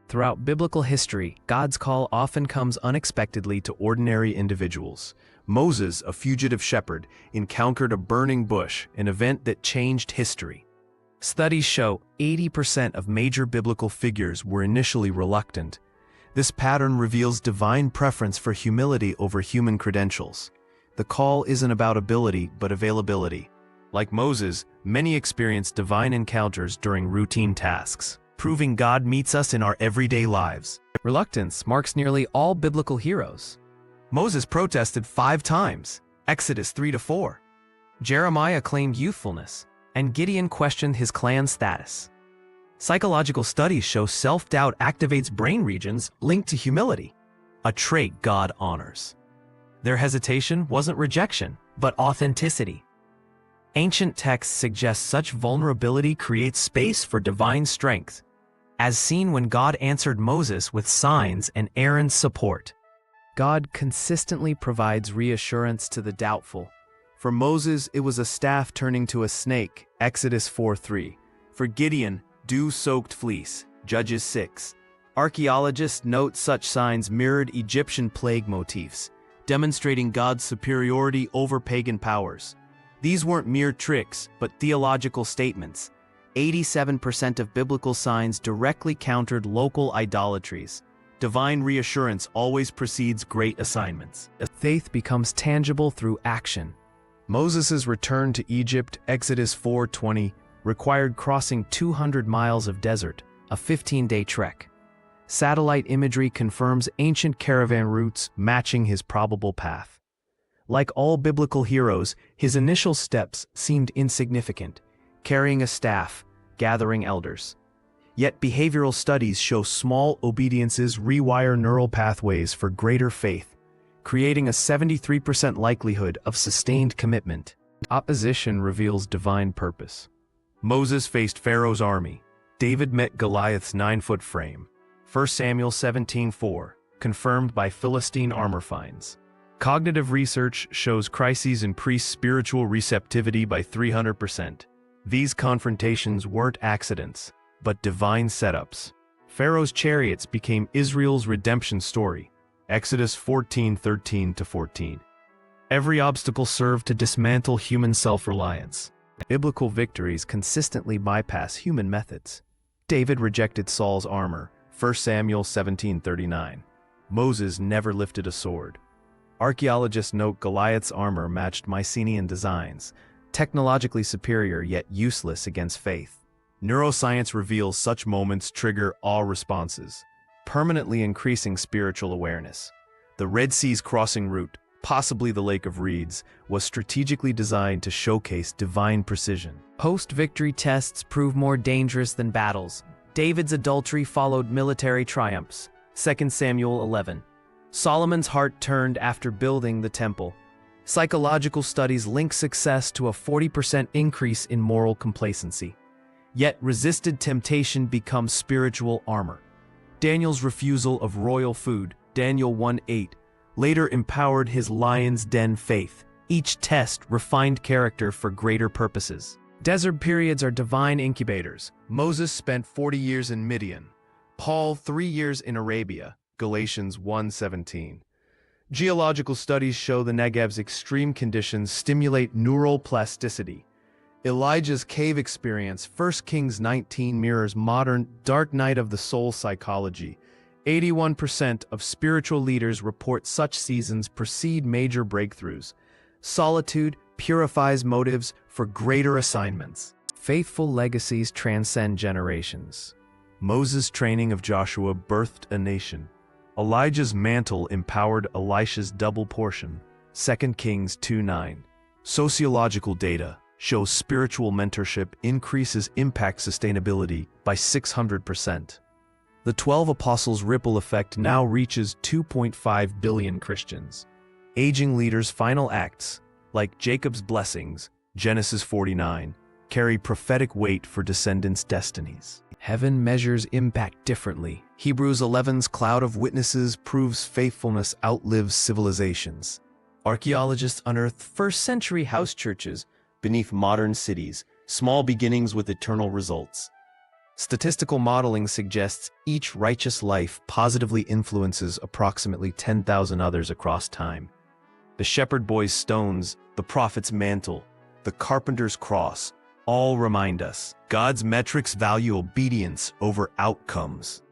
Throughout biblical history, God's call often comes unexpectedly to ordinary individuals. Moses, a fugitive shepherd, encountered a burning bush, an event that changed history. Studies show 80% of major biblical figures were initially reluctant. This pattern reveals divine preference for humility over human credentials. The call isn't about ability, but availability. Like Moses, many experience divine encounters during routine tasks, proving God meets us in our everyday lives. Reluctance marks nearly all biblical heroes. Moses protested 5 times, Exodus 3-4. Jeremiah claimed youthfulness, and Gideon questioned his clan status. Psychological studies show self-doubt activates brain regions linked to humility, a trait God honors. Their hesitation wasn't rejection, but authenticity. Ancient texts suggest such vulnerability creates space for divine strength, as seen when God answered Moses with signs and Aaron's support. God consistently provides reassurance to the doubtful. For Moses, it was a staff turning to a snake, Exodus 4:3. For Gideon, dew-soaked fleece, Judges 6. Archaeologists note such signs mirrored Egyptian plague motifs, demonstrating God's superiority over pagan powers. These weren't mere tricks, but theological statements. 87% of biblical signs directly countered local idolatries. Divine reassurance always precedes great assignments. Faith becomes tangible through action. Moses' return to Egypt, Exodus 4:20, required crossing 200 miles of desert, a 15-day trek. Satellite imagery confirms ancient caravan routes matching his probable path. Like all biblical heroes, his initial steps seemed insignificant, carrying a staff, gathering elders. Yet behavioral studies show small obediences rewire neural pathways for greater faith, creating a 73% likelihood of sustained commitment. Opposition reveals divine purpose. Moses faced Pharaoh's army. David met Goliath's 9-foot frame. 1 Samuel 17:4, confirmed by Philistine armor finds. Cognitive research shows crises increase spiritual receptivity by 300%. These confrontations weren't accidents, but divine setups. Pharaoh's chariots became Israel's redemption story. Exodus 14:13-14. Every obstacle served to dismantle human self-reliance. Biblical victories consistently bypass human methods. David rejected Saul's armor, 1 Samuel 17:39. Moses never lifted a sword. Archaeologists note Goliath's armor matched Mycenaean designs, technologically superior yet useless against faith. Neuroscience reveals such moments trigger awe responses, permanently increasing spiritual awareness. The Red Sea's crossing route, possibly the Lake of Reeds, was strategically designed to showcase divine precision. Post-victory tests prove more dangerous than battles. David's adultery followed military triumphs, 2 Samuel 11. Solomon's heart turned after building the temple. Psychological studies link success to a 40% increase in moral complacency. Yet resisted temptation becomes spiritual armor. Daniel's refusal of royal food, Daniel 1:8, later empowered his lion's den faith. Each test refined character for greater purposes. Desert periods are divine incubators. Moses spent 40 years in Midian. Paul 3 years in Arabia, Galatians 1:17. Geological studies show the Negev's extreme conditions stimulate neural plasticity. Elijah's cave experience, 1 Kings 19, mirrors modern dark night of the soul psychology. 81% of spiritual leaders report such seasons precede major breakthroughs. Solitude purifies motives for greater assignments. Faithful legacies transcend generations. Moses' training of Joshua birthed a nation. Elijah's mantle empowered Elisha's double portion, 2 Kings 2:9. Sociological data shows spiritual mentorship increases impact sustainability by 600%. The 12 Apostles' ripple effect now reaches 2.5 billion Christians. Aging leaders' final acts, like Jacob's blessings, Genesis 49, carry prophetic weight for descendants' destinies. Heaven measures impact differently. Hebrews 11's cloud of witnesses proves faithfulness outlives civilizations. Archaeologists unearthed first-century house churches beneath modern cities, small beginnings with eternal results. Statistical modeling suggests each righteous life positively influences approximately 10,000 others across time. The shepherd boy's stones, the prophet's mantle, the carpenter's cross, all remind us God's metrics value obedience over outcomes.